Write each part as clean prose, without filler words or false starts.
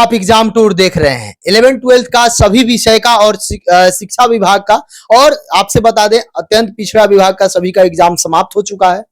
आप exam tour देख रहे हैं 11th-12th का सभी विषय का और शिक्षा विभाग का, और आपसे बता दें अत्यंत पिछड़ा विभाग का सभी का एग्जाम समाप्त हो चुका है।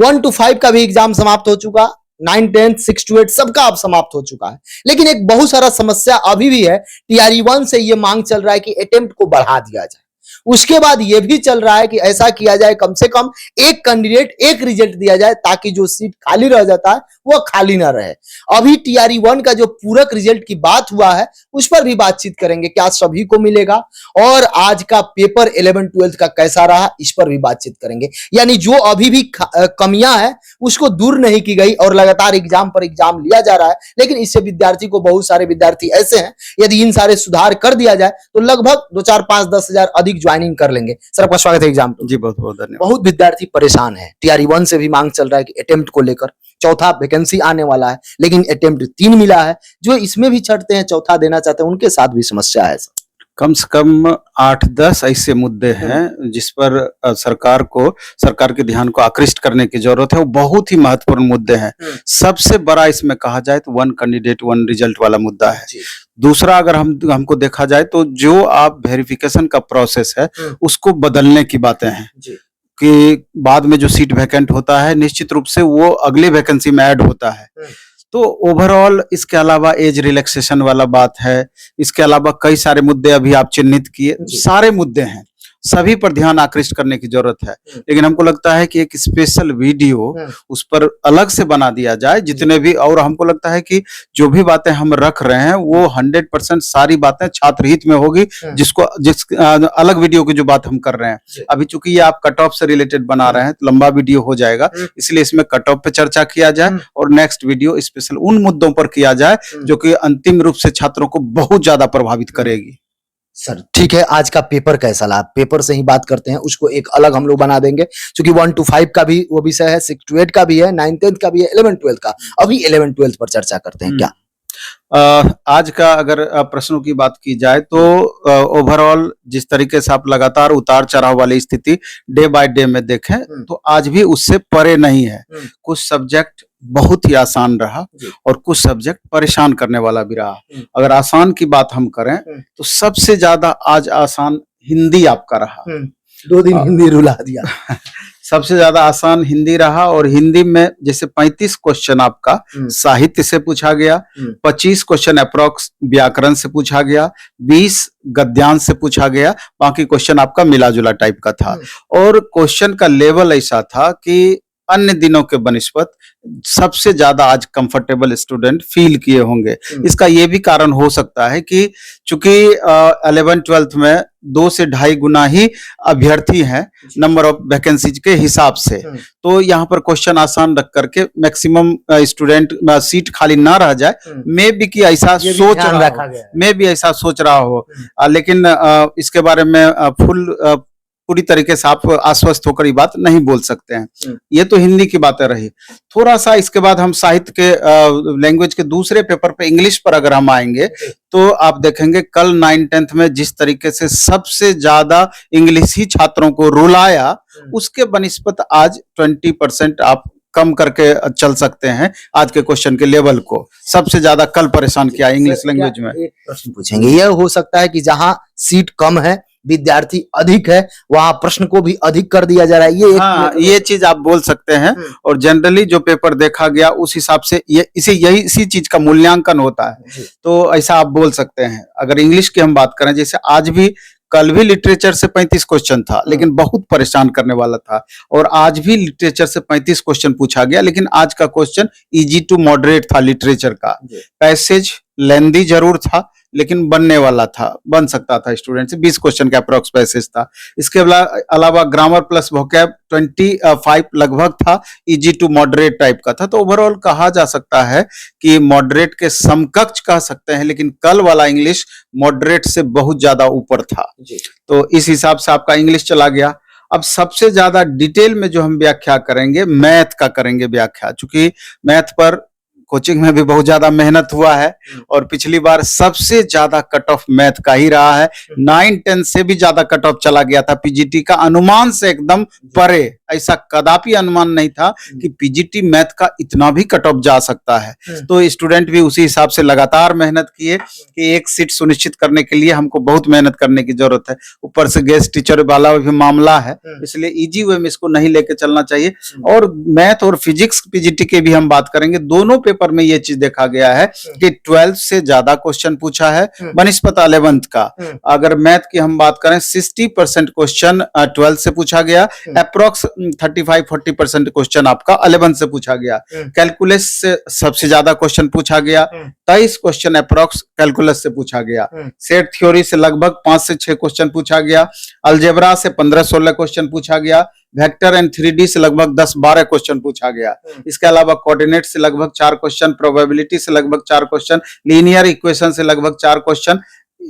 1 to 5 का भी एग्जाम समाप्त हो चुका, 9, 10, 6 to 8 सबका अब समाप्त हो चुका है। लेकिन एक बहुत सारा समस्या अभी भी है। टीआरई 1 से ये मांग चल रहा है कि अटेम्प्ट को बढ़ा दिया जाए। उसके बाद यह भी चल रहा है कि ऐसा किया जाए कम से कम एक कैंडिडेट एक रिजल्ट दिया जाए, ताकि जो सीट खाली रह जाता है वो खाली ना रहे। अभी टीआरई 1 का जो पूरक रिजल्ट की बात हुआ है उस पर भी बातचीत करेंगे, क्या सभी को मिलेगा, और आज का पेपर 11th-12th का कैसा रहा इस पर भी बातचीत करेंगे। यानी जो अभी भी कमियां है उसको दूर नहीं की गई और लगातार एग्जाम पर एग्जाम लिया जा रहा है। लेकिन इससे विद्यार्थी को, बहुत सारे विद्यार्थी ऐसे हैं, यदि इन सारे सुधार कर दिया जाए तो लगभग 2, 4, 5, 10 हजार अधिक ज्वाइनिंग कर लेंगे। सर आपका स्वागत है एग्जाम जी, बहुत बहुत धन्यवाद। बहुत विद्यार्थी परेशान है। टीआरई 1 से भी मांग चल रहा है कि अटेम्प्ट को लेकर, चौथा वैकेंसी आने वाला है लेकिन अटेम्प्ट 3 मिला है। जो इसमें भी चढ़ते हैं, चौथा देना चाहते हैं, उनके साथ भी समस्या है सर। कम से कम 8-10 ऐसे मुद्दे हैं जिस पर सरकार के ध्यान को आकृष्ट करने की जरूरत है। वो बहुत ही महत्वपूर्ण मुद्दे हैं। सबसे बड़ा इसमें कहा जाए तो 1 कैंडिडेट 1 रिजल्ट वाला मुद्दा है। दूसरा, अगर हमको देखा जाए तो जो आप वेरिफिकेशन का प्रोसेस है उसको बदलने की बातें हैं कि बाद में जो सीट वैकेंट होता है निश्चित रूप से वो अगली वैकेंसी में ऐड होता है। तो ओवरऑल इसके अलावा एज रिलैक्सेशन वाला बात है। इसके अलावा कई सारे मुद्दे अभी आप चिन्हित किए, सारे मुद्दे हैं, सभी पर ध्यान आकृष्ट करने की जरूरत है। लेकिन हमको लगता है कि एक स्पेशल वीडियो उस पर अलग से बना दिया जाए जितने भी, और हमको लगता है कि जो भी बातें हम रख रहे हैं वो 100% सारी बातें छात्र हित में होगी। जिस अलग वीडियो की जो बात हम कर रहे हैं, अभी चूंकि ये आप कट ऑफ से रिलेटेड बना रहे हैं तो लंबा वीडियो हो जाएगा, इसलिए इसमें कट ऑफ पे चर्चा किया जाए और नेक्स्ट वीडियो स्पेशल उन मुद्दों पर किया जाए जो कि अंतिम रूप से छात्रों को बहुत ज्यादा प्रभावित करेगी। सर ठीक है, आज का पेपर कैसा लगा? पेपर से ही बात करते हैं, उसको एक अलग हम लोग बना देंगे, क्योंकि 1 to 5 का भी वो विषय है, 6 to 8 का भी है, 9, 10 का भी है, 11th-12th का। अभी 11th-12th पर चर्चा करते हैं। क्या आज का अगर प्रश्नों की बात की जाए तो ओवरऑल जिस तरीके से आप लगातार उतार चढ़ाव वाली स्थिति डे बाय डे में देखें तो आज भी उससे परे नहीं है। कुछ सब्जेक्ट बहुत ही आसान रहा और कुछ सब्जेक्ट परेशान करने वाला भी रहा। अगर आसान की बात हम करें तो सबसे ज्यादा आज आसान हिंदी आपका रहा। 2 दिन हिंदी रुला दिया। सबसे ज्यादा आसान हिंदी रहा, और हिंदी में जैसे 35 क्वेश्चन आपका साहित्य से पूछा गया, 25 क्वेश्चन अप्रोक्स व्याकरण से पूछा गया, 20 गद्यांश से पूछा गया, बाकी क्वेश्चन आपका मिला जुला टाइप का था। और क्वेश्चन का लेवल ऐसा था कि अन्य दिनों के बनिस्बत सबसे ज्यादा आज कंफर्टेबल स्टूडेंट फील किए होंगे। इसका ये भी कारण हो सकता है कि चूंकि 11th-12th में 2 से 2.5 गुना ही अभ्यर्थी हैं नंबर ऑफ वैकेंसीज के हिसाब से, तो यहाँ पर क्वेश्चन आसान रख करके मैक्सिमम स्टूडेंट सीट खाली ना रह जाए, मे भी कि ऐसा ऐसा सोच रहा हो। लेकिन इसके बारे में पूरी तरीके से आप आश्वस्त होकर ये बात नहीं बोल सकते हैं। ये तो हिंदी की बातें रही। थोड़ा सा इसके बाद हम साहित्य के लैंग्वेज के दूसरे पेपर पे इंग्लिश पर अगर हम आएंगे तो आप देखेंगे कल 9, 10th में जिस तरीके से सबसे ज्यादा इंग्लिश ही छात्रों को रुलाया, उसके बनिस्बत आज 20% आप कम करके चल सकते हैं आज के क्वेश्चन के लेवल को। सबसे ज्यादा कल परेशान किया इंग्लिश लैंग्वेज में। एक प्रश्न पूछेंगे, यह हो सकता है कि जहां सीट कम है, विद्यार्थी अधिक है, वहां प्रश्न को भी अधिक कर दिया जा रहा है। ये चीज आप बोल सकते हैं। और जनरली जो पेपर देखा गया उस हिसाब से इसी चीज का मूल्यांकन होता है, तो ऐसा आप बोल सकते हैं। अगर इंग्लिश की हम बात करें, जैसे आज भी, कल भी लिटरेचर से 35 क्वेश्चन था लेकिन बहुत परेशान करने वाला था, और आज भी लिटरेचर से 35 क्वेश्चन पूछा गया, लेकिन आज का क्वेश्चन इजी टू मॉडरेट था लिटरेचर का। पैसेज लेंदी जरूर था लेकिन बनने वाला था, बन सकता था स्टूडेंट से। 20 क्वेश्चन का अप्रोक्स पैसेज था। इसके अलावा ग्रामर प्लस वोकैब 25 लगभग था, इजी टू मॉडरेट टाइप का था। तो ओवरऑल कहा जा सकता है कि मॉडरेट के समकक्ष कह सकते हैं, लेकिन कल वाला इंग्लिश मॉडरेट से बहुत ज्यादा ऊपर था। तो इस हिसाब से आपका इंग्लिश चला गया। अब सबसे ज्यादा डिटेल में जो हम व्याख्या करेंगे, मैथ का करेंगे व्याख्या, चूंकि मैथ पर कोचिंग में भी बहुत ज्यादा मेहनत हुआ है और पिछली बार सबसे ज्यादा कट ऑफ मैथ का ही रहा है। 9, 10 से भी ज्यादा कट ऑफ चला गया था, पीजीटी का अनुमान से एकदम परे, ऐसा कदापि अनुमान नहीं था कि पीजीटी मैथ का इतना भी कट ऑफ जा सकता है। तो स्टूडेंट भी उसी हिसाब से लगातार मेहनत किए कि एक सीट सुनिश्चित करने के लिए हमको बहुत मेहनत करने की जरूरत है। ऊपर से गेस्ट टीचर वाला भी मामला है, इसलिए इजी वे में इसको नहीं लेके चलना चाहिए। और मैथ और फिजिक्स पीजीटी के भी हम बात करेंगे, दोनों पेपर में ये चीज देखा गया है कि 12th से ज्यादा क्वेश्चन पूछा है बनिस्पत 11th का। अगर मैथ की हम बात करें 60% क्वेश्चन 12th से पूछा गया, अप्रोक्स 35-40% क्वेश्चन आपका 11th से पूछा गया। कैलकुलस से सबसे ज्यादा क्वेश्चन पूछा गया, 23 क्वेश्चन अप्रोक्स कैलकुलस से पूछा गया। सेट थ्योरी से लगभग 5 से 6 क्वेश्चन पूछा गया। अलजेब्रा से 15-16 क्वेश्चन पूछा गया। वेक्टर एंड 3D से लगभग 10-12 क्वेश्चन पूछा गया। इसके अलावा कोऑर्डिनेट से लगभग 4 क्वेश्चन, प्रोबेबिलिटी से लगभग 4 क्वेश्चन, लीनियर इक्वेशन से लगभग 4 क्वेश्चन,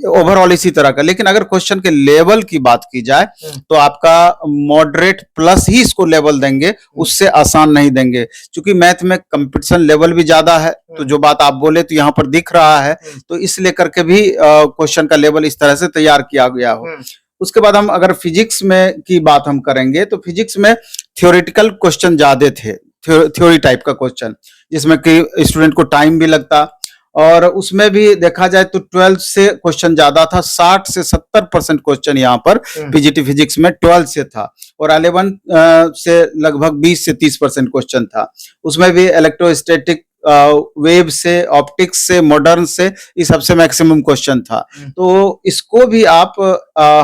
ओवरऑल इसी तरह का। लेकिन अगर क्वेश्चन के लेवल की बात की जाए तो आपका मॉडरेट प्लस ही इसको लेवल देंगे, उससे आसान नहीं देंगे, क्योंकि मैथ में कंपटीशन लेवल भी ज्यादा है। तो जो बात आप बोले तो यहाँ पर दिख रहा है, तो इसलिए करके भी क्वेश्चन का लेवल इस तरह से तैयार किया गया हो। उसके बाद हम अगर फिजिक्स में की बात हम करेंगे तो फिजिक्स में थ्योरेटिकल क्वेश्चन ज्यादा थे, थ्योरी टाइप का क्वेश्चन, जिसमें कि स्टूडेंट को टाइम भी लगता। और उसमें भी देखा जाए तो 12th से क्वेश्चन ज्यादा था, 60 से 70% क्वेश्चन यहाँ पर पीजीटी फिजिक्स में 12th से था। और 11th से लगभग 20 से 30% क्वेश्चन था। उसमें भी इलेक्ट्रोस्टैटिक, वेव से, ऑप्टिक्स से, मॉडर्न से, ये सबसे मैक्सिमम क्वेश्चन था। तो इसको भी आप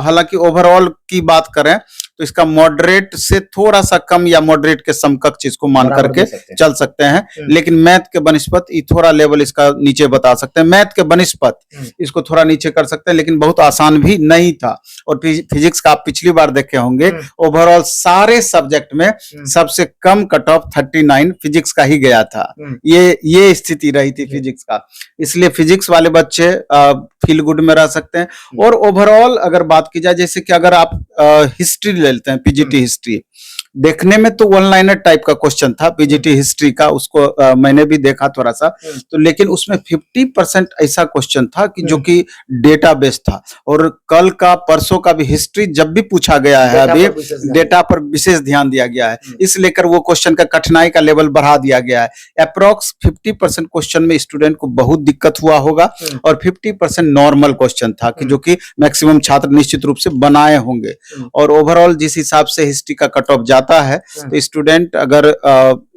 हालांकि ओवरऑल की बात करें तो इसका मॉडरेट से थोड़ा सा कम या मॉडरेट के समकक्ष इसको मान करके चल सकते हैं। लेकिन मैथ के बनिस्पत ये थोड़ा लेवल इसका नीचे बता सकते हैं। मैथ के बनिस्पत इसको थोड़ा नीचे कर सकते हैं, लेकिन बहुत आसान भी नहीं था। और फिजिक्स का आप पिछली बार देखे होंगे, ओवरऑल सारे सब्जेक्ट में सबसे कम कट ऑफ 39 फिजिक्स का ही गया था। ये स्थिति रही थी फिजिक्स का, इसलिए फिजिक्स वाले बच्चे फील गुड में रह सकते हैं। और ओवरऑल अगर बात की जाए, जैसे कि अगर आप हिस्ट्री लेते हैं, पीजीटी हिस्ट्री, देखने में तो वन लाइनर टाइप का क्वेश्चन था पीजीटी हिस्ट्री का, उसको मैंने भी देखा थोड़ा सा। तो लेकिन उसमें 50% ऐसा क्वेश्चन था कि जो कि डेटा बेस्ड था। और कल का, परसों का भी हिस्ट्री जब भी पूछा गया है, अभी डेटा पर विशेष ध्यान दिया गया है, इस लेकर वो क्वेश्चन का कठिनाई का लेवल बढ़ा दिया गया है। अप्रोक्स 50% क्वेश्चन में स्टूडेंट को बहुत दिक्कत हुआ होगा, और 50% नॉर्मल क्वेश्चन था कि जो कि मैक्सिमम छात्र निश्चित रूप से बनाए होंगे। और ओवरऑल जिस हिसाब से हिस्ट्री का कट ऑफ जाता है, तो स्टूडेंट अगर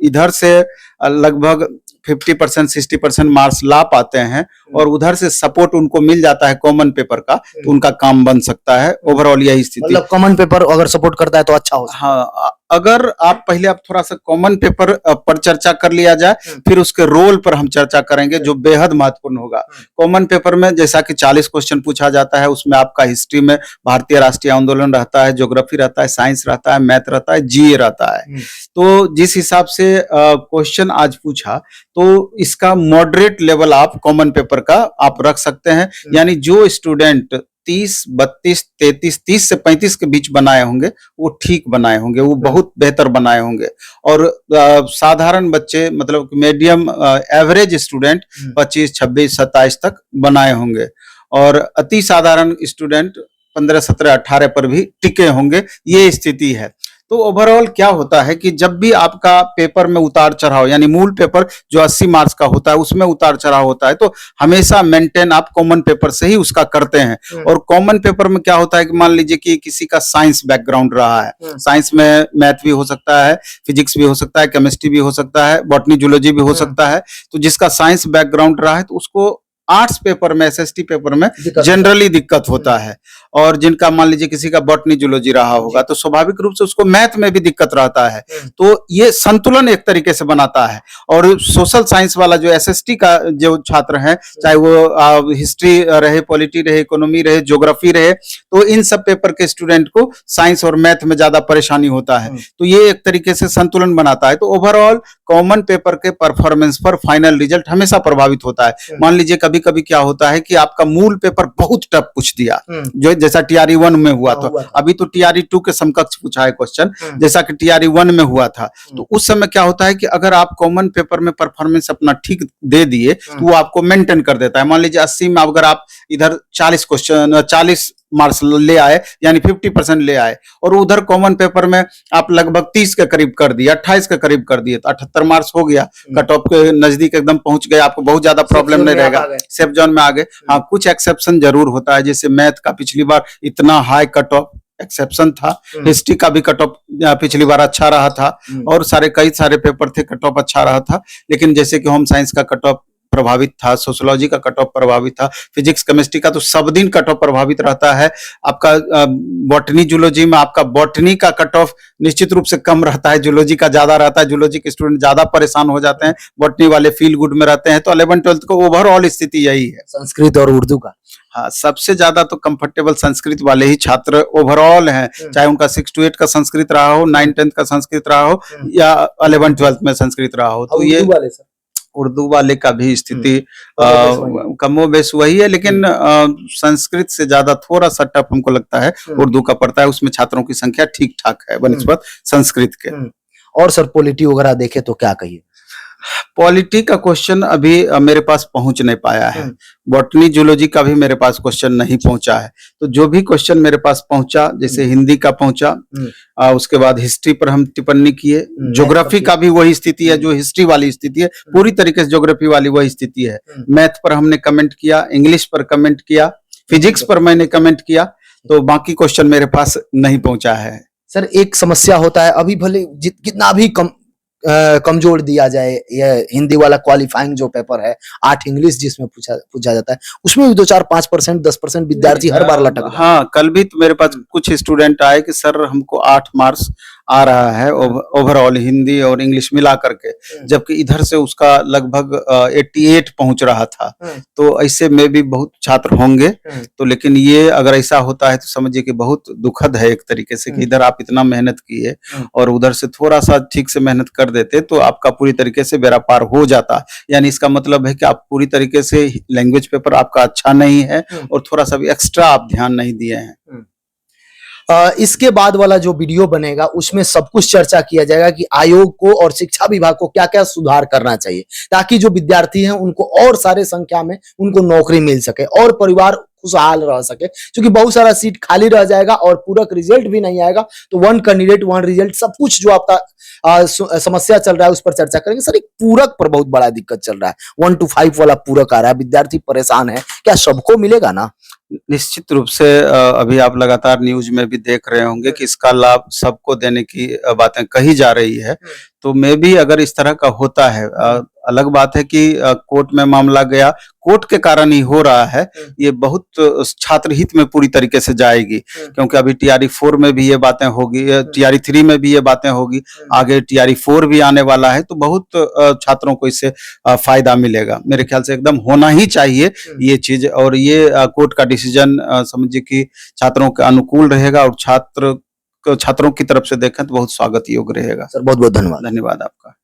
इधर से लगभग 50% 60% मार्क्स ला पाते हैं और उधर से सपोर्ट उनको मिल जाता है कॉमन पेपर का, तो उनका काम बन सकता है। ओवरऑल यही स्थिति, मतलब कॉमन पेपर अगर सपोर्ट करता है तो अच्छा हो। हाँ, अगर आप पहले आप थोड़ा सा कॉमन पेपर पर चर्चा कर लिया जाए, फिर उसके रोल पर हम चर्चा करेंगे, जो बेहद महत्वपूर्ण होगा। कॉमन पेपर में जैसा कि 40 क्वेश्चन पूछा जाता है, उसमें आपका हिस्ट्री में भारतीय राष्ट्रीय आंदोलन रहता है, ज्योग्राफी रहता है, साइंस रहता है, मैथ रहता है, जीए रहता है। तो जिस हिसाब से क्वेश्चन आज पूछा, तो इसका मॉडरेट लेवल आप कॉमन पेपर का आप रख सकते हैं। यानी जो स्टूडेंट 30, 32, 33, 30 से 35 के बीच बनाए होंगे, वो ठीक बनाए होंगे, वो बहुत बेहतर बनाए होंगे। और साधारण बच्चे, मतलब मीडियम एवरेज स्टूडेंट 25, 26, 27 तक बनाए होंगे। और अति साधारण स्टूडेंट 15, 17, 18 पर भी टिके होंगे। ये स्थिति है। तो ओवरऑल क्या होता है कि जब भी आपका पेपर में उतार चढ़ाव, यानी मूल पेपर जो 80 मार्क्स का होता है उसमें उतार चढ़ाव होता है, तो हमेशा मेंटेन आप कॉमन पेपर से ही उसका करते हैं। और कॉमन पेपर में क्या होता है कि मान लीजिए कि किसी का साइंस बैकग्राउंड रहा है, साइंस में मैथ भी हो सकता है, फिजिक्स भी हो सकता है, केमिस्ट्री भी हो सकता है, बॉटनी जूलॉजी भी हो सकता है। तो जिसका साइंस बैकग्राउंड रहा है तो उसको आर्ट्स पेपर में, एसएसटी पेपर में जनरली दिक्कत होता है। और जिनका मान लीजिए किसी का बॉटनी जूलॉजी रहा होगा, तो स्वाभाविक रूप से उसको मैथ में भी दिक्कत रहता है। तो ये संतुलन एक तरीके से बनाता है। और सोशल साइंस वाला जो एसएसटी का जो छात्र है, चाहे वो हिस्ट्री रहे, पॉलिटी रहे, इकोनॉमी रहे, ज्योग्राफी रहे, तो इन सब पेपर के स्टूडेंट को साइंस और मैथ में ज्यादा परेशानी होता है। तो ये एक तरीके से संतुलन बनाता है। तो ओवरऑल कॉमन पेपर के परफॉर्मेंस पर फाइनल रिजल्ट हमेशा प्रभावित होता है। मान लीजिए कभी कभी क्या होता है कि आपका मूल पेपर बहुत टफ पूछ दिया, जो जैसा टीआरई 1 में हुआ था। अभी तो टीआरई 2 के समकक्ष पूछा है क्वेश्चन, जैसा कि टीआरई 1 में हुआ था। तो उस समय क्या होता है कि अगर आप कॉमन पेपर में परफॉर्मेंस अपना ठीक दे दिए, तो वो आपको मेंटेन कर देता है। मान लीजिए 80 में अगर आप इधर 40 क्वेश्चन, 40 मार्क्स ले आए, यानी 50% ले आए, और उधर कॉमन पेपर में आप लगभग 30 के करीब कर दिए, 28 के करीब कर दिए, तो 78 मार्क्स हो गया, कट ऑफ के नजदीक एकदम पहुंच गए, आपको बहुत ज्यादा प्रॉब्लम नहीं रहेगा, सेफ जोन में आ गए। हाँ, कुछ एक्सेप्शन जरूर होता है, जैसे मैथ का पिछली बार इतना हाई कट ऑफ एक्सेप्शन था, हिस्ट्री का भी कट ऑफ पिछली बार अच्छा रहा था, और कई सारे पेपर थे कट ऑफ अच्छा रहा था, लेकिन जैसे कि होम साइंस का कट ऑफ प्रभावित था, सोशियोलॉजी का कट ऑफ प्रभावित था, फिजिक्स केमिस्ट्री का तो सब दिन कट ऑफ प्रभावित रहता है। आपका बॉटनी जूलॉजी में आपका बॉटनी का कट ऑफ निश्चित रूप से कम रहता है, जूलॉजी का ज्यादा रहता है, जूलॉजी के स्टूडेंट ज्यादा परेशान हो जाते हैं, बॉटनी वाले फील गुड में रहते हैं। तो 11th-12th को ओवरऑल स्थिति यही है। संस्कृत और उर्दू का हाँ, सबसे ज्यादा तो कंफर्टेबल संस्कृत वाले ही छात्र ओवरऑल हैं, चाहे उनका 6 to 8 का संस्कृत रहा हो, 9-10th का संस्कृत रहा हो, या 11th-12th में संस्कृत रहा हो। तो ये उर्दू वाले का भी स्थिति कमोबेश वही है, लेकिन संस्कृत से ज्यादा थोड़ा सा टफ हमको लगता है उर्दू का पड़ता है, उसमें छात्रों की संख्या ठीक ठाक है बनिस्बत संस्कृत के। और सर पॉलिटी वगैरह देखे तो क्या कहिए? पॉलिटी का क्वेश्चन अभी मेरे पास पहुंच नहीं पाया है, बॉटनी जूलॉजी का भी मेरे पास क्वेश्चन नहीं पहुंचा है। तो जो भी क्वेश्चन मेरे पास पहुंचा, जैसे हिंदी का पहुंचा, उसके बाद हिस्ट्री पर हम टिप्पणी किए, ज्योग्राफी का भी वही स्थिति है जो हिस्ट्री वाली स्थिति है, पूरी तरीके से ज्योग्राफी वाली वही स्थिति है। मैथ पर हमने कमेंट किया, इंग्लिश पर कमेंट किया, फिजिक्स पर मैंने कमेंट किया, तो बाकी क्वेश्चन मेरे पास नहीं पहुंचा है। सर एक समस्या होता है, अभी भले कितना भी कमजोर दिया जाए, ये हिंदी वाला क्वालिफाइंग जो पेपर है, 8 इंग्लिश जिसमें पूछा जाता है, उसमें भी 2-4-5%, 10% विद्यार्थी हर बार लटक। हाँ, कल भी तो मेरे पास कुछ स्टूडेंट आए कि सर हमको 8 मार्क्स आ रहा है ओवरऑल हिंदी और इंग्लिश मिला करके, जबकि इधर से उसका लगभग 88 पहुंच रहा था। तो ऐसे में भी बहुत छात्र होंगे, तो लेकिन ये अगर ऐसा होता है तो समझिए कि बहुत दुखद है एक तरीके से, कि इधर आप इतना मेहनत किए और उधर से थोड़ा सा ठीक से मेहनत कर देते तो आपका पूरी तरीके से बेड़ा पार हो जाता। यानी इसका मतलब है कि आप पूरी तरीके से लैंग्वेज पेपर आपका अच्छा नहीं है और थोड़ा सा भी एक्स्ट्रा आप ध्यान नहीं दिए हैं। इसके बाद वाला जो वीडियो बनेगा उसमें सब कुछ चर्चा किया जाएगा कि आयोग को और शिक्षा विभाग को क्या क्या सुधार करना चाहिए, ताकि जो विद्यार्थी हैं उनको और सारे संख्या में उनको नौकरी मिल सके और परिवार खुशहाल रह सके, क्योंकि बहुत सारा सीट खाली रह जाएगा और पूरक रिजल्ट भी नहीं आएगा। तो 1 कैंडिडेट 1 रिजल्ट, सब कुछ जो आपका समस्या चल रहा है उस पर चर्चा करेंगे। सर एक पूरक पर बहुत बड़ा दिक्कत चल रहा है, 1 to 5 वाला पूरक आ रहा है, विद्यार्थी परेशान है, क्या सबको मिलेगा ना? निश्चित रूप से अभी आप लगातार न्यूज में भी देख रहे होंगे कि इसका लाभ सबको देने की बातें कही जा रही है। तो मैं भी अगर इस तरह का होता है, अलग बात है कि कोर्ट में मामला गया, कोर्ट के कारण ही हो रहा है, ये बहुत छात्र हित में पूरी तरीके से जाएगी, क्योंकि अभी TRE 4 में भी ये बातें होगी, TRE 3 में भी ये बातें होगी, आगे TRE 4 भी आने वाला है, तो बहुत छात्रों को इससे फायदा मिलेगा। मेरे ख्याल से एकदम होना ही चाहिए ये चीज, और ये कोर्ट का डिसीजन समझिए कि छात्रों के अनुकूल रहेगा और छात्रों की तरफ से देखें तो बहुत स्वागत योग्य रहेगा। सर बहुत बहुत धन्यवाद। धन्यवाद आपका।